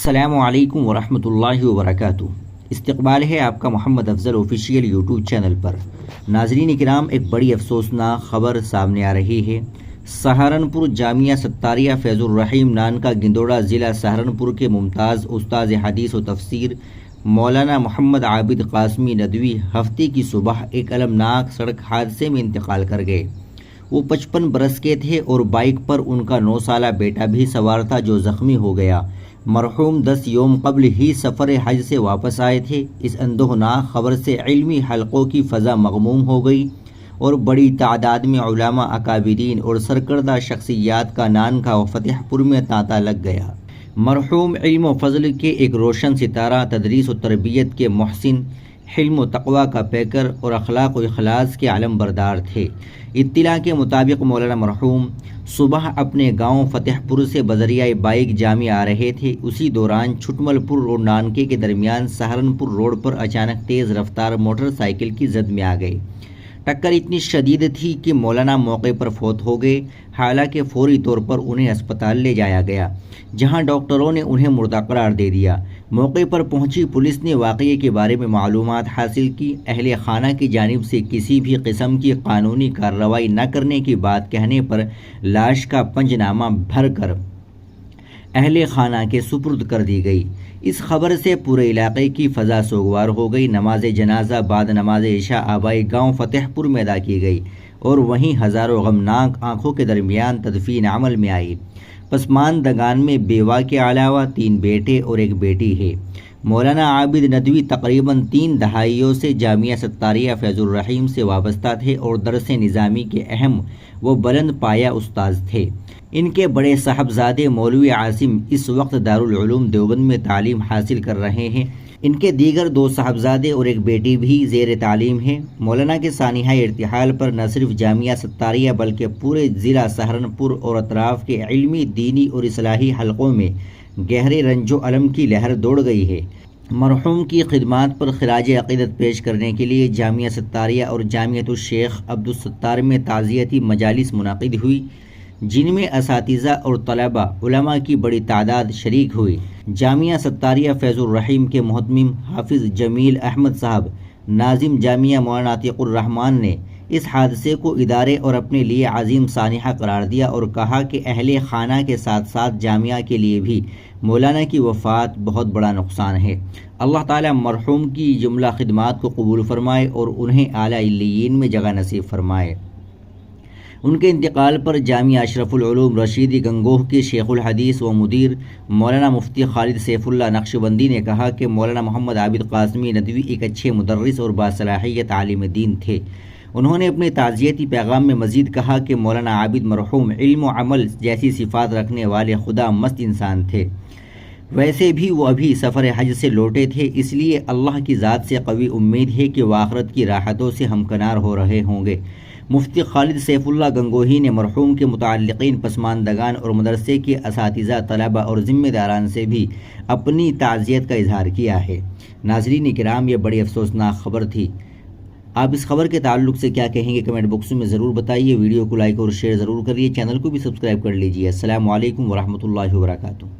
السلام علیکم ورحمۃ اللہ وبرکاتہ۔ استقبال ہے آپ کا محمد افضل آفیشیل یوٹیوب چینل پر۔ ناظرین کرام، ایک بڑی افسوسناک خبر سامنے آ رہی ہے۔ سہارنپور جامعہ ستاریہ فیض الرحیم نانکا گندوڑا ضلع سہارنپور کے ممتاز استاد حدیث و تفسیر مولانا محمد عابد قاسمی ندوی ہفتے کی صبح ایک المناک سڑک حادثے میں انتقال کر گئے۔ وہ 55 برس کے تھے اور بائک پر ان کا 9 سالہ بیٹا بھی سوار تھا جو زخمی ہو گیا۔ مرحوم 10 یوم قبل ہی سفر حج سے واپس آئے تھے۔ اس اندوہناک خبر سے علمی حلقوں کی فضا مغموم ہو گئی اور بڑی تعداد میں علماء، اکابرین اور سرکردہ شخصیات کا نانکا و فتح پور میں تانتا لگ گیا۔ مرحوم علم و فضل کے ایک روشن ستارہ، تدریس و تربیت کے محسن، حلم و تقوی کا پیکر اور اخلاق و اخلاص کے علم بردار تھے۔ اطلاع کے مطابق مولانا مرحوم صبح اپنے گاؤں فتح پور سے بذریعہ بائک جامع آ رہے تھے۔ اسی دوران چھٹمل پور اور نانکے کے درمیان سہارنپور روڈ پر اچانک تیز رفتار موٹر سائیکل کی زد میں آ گئی۔ ٹکر اتنی شدید تھی کہ مولانا موقع پر فوت ہو گئے۔ حالانکہ فوری طور پر انہیں اسپتال لے جایا گیا، جہاں ڈاکٹروں نے انہیں مردہ قرار دے دیا۔ موقع پر پہنچی پولیس نے واقعے کے بارے میں معلومات حاصل کی۔ اہل خانہ کی جانب سے کسی بھی قسم کی قانونی کارروائی نہ کرنے کی بات کہنے پر لاش کا پنجنامہ بھر کر اہل خانہ کے سپرد کر دی گئی۔ اس خبر سے پورے علاقے کی فضا سوگوار ہو گئی۔ نماز جنازہ بعد نماز عشاء آبائی گاؤں فتح پور میں ادا کی گئی اور وہیں ہزاروں غمناک آنکھوں کے درمیان تدفین عمل میں آئی۔ پسماندگان میں بیوہ کے علاوہ 3 بیٹے اور 1 بیٹی ہے۔ مولانا عابد ندوی تقریباً 3 دہائیوں سے جامعہ ستاریہ فیض الرحیم سے وابستہ تھے اور درس نظامی کے اہم و بلند پایہ استاذ تھے۔ ان کے بڑے صاحبزادے مولوی عاصم اس وقت دارالعلوم دیوبند میں تعلیم حاصل کر رہے ہیں۔ ان کے دیگر 2 صاحبزادے اور 1 بیٹی بھی زیر تعلیم ہیں۔ مولانا کے سانحہ ارتحال پر نہ صرف جامعہ ستاریہ بلکہ پورے ضلع سہارنپور اور اطراف کے علمی، دینی اور اصلاحی حلقوں میں گہرے رنج و الم کی لہر دوڑ گئی ہے۔ مرحوم کی خدمات پر خراج عقیدت پیش کرنے کے لیے جامعہ ستاریہ اور جامعۃ الشیخ عبدالستار میں تعزیتی مجالس منعقد ہوئی، جن میں اساتذہ اور طلباء، علماء کی بڑی تعداد شریک ہوئی۔ جامعہ ستاریہ فیض الرحیم کے محتمم حافظ جمیل احمد صاحب، ناظم جامعہ مولانا عتیق الرحمان نے اس حادثے کو ادارے اور اپنے لیے عظیم سانحہ قرار دیا اور کہا کہ اہل خانہ کے ساتھ ساتھ جامعہ کے لیے بھی مولانا کی وفات بہت بڑا نقصان ہے۔ اللہ تعالیٰ مرحوم کی جملہ خدمات کو قبول فرمائے اور انہیں اعلیٰ علیین میں جگہ نصیب فرمائے۔ ان کے انتقال پر جامعہ اشرف العلوم رشیدی گنگوہ کے شیخ الحدیث و مدیر مولانا مفتی خالد سیف اللہ نقشبندی نے کہا کہ مولانا محمد عابد قاسمی ندوی ایک اچھے مدرس اور باصلاحیت عالم دین تھے۔ انہوں نے اپنے تعزیتی پیغام میں مزید کہا کہ مولانا عابد مرحوم علم و عمل جیسی صفات رکھنے والے خدا مست انسان تھے۔ ویسے بھی وہ ابھی سفر حج سے لوٹے تھے، اس لیے اللہ کی ذات سے قوی امید ہے کہ وہ آخرت کی راحتوں سے ہمکنار ہو رہے ہوں گے۔ مفتی خالد سیف اللہ گنگوہی نے مرحوم کے متعلقین، پسماندگان اور مدرسے کے اساتذہ، طلباء اور ذمہ داران سے بھی اپنی تعزیت کا اظہار کیا ہے۔ ناظرین کرام، یہ بڑی افسوسناک خبر تھی۔ آپ اس خبر کے تعلق سے کیا کہیں گے کمنٹ باکس میں ضرور بتائیے۔ ویڈیو کو لائک اور شیئر ضرور کریے، چینل کو بھی سبسکرائب کر لیجیے۔ السلام علیکم ورحمۃ اللہ وبرکاتہ۔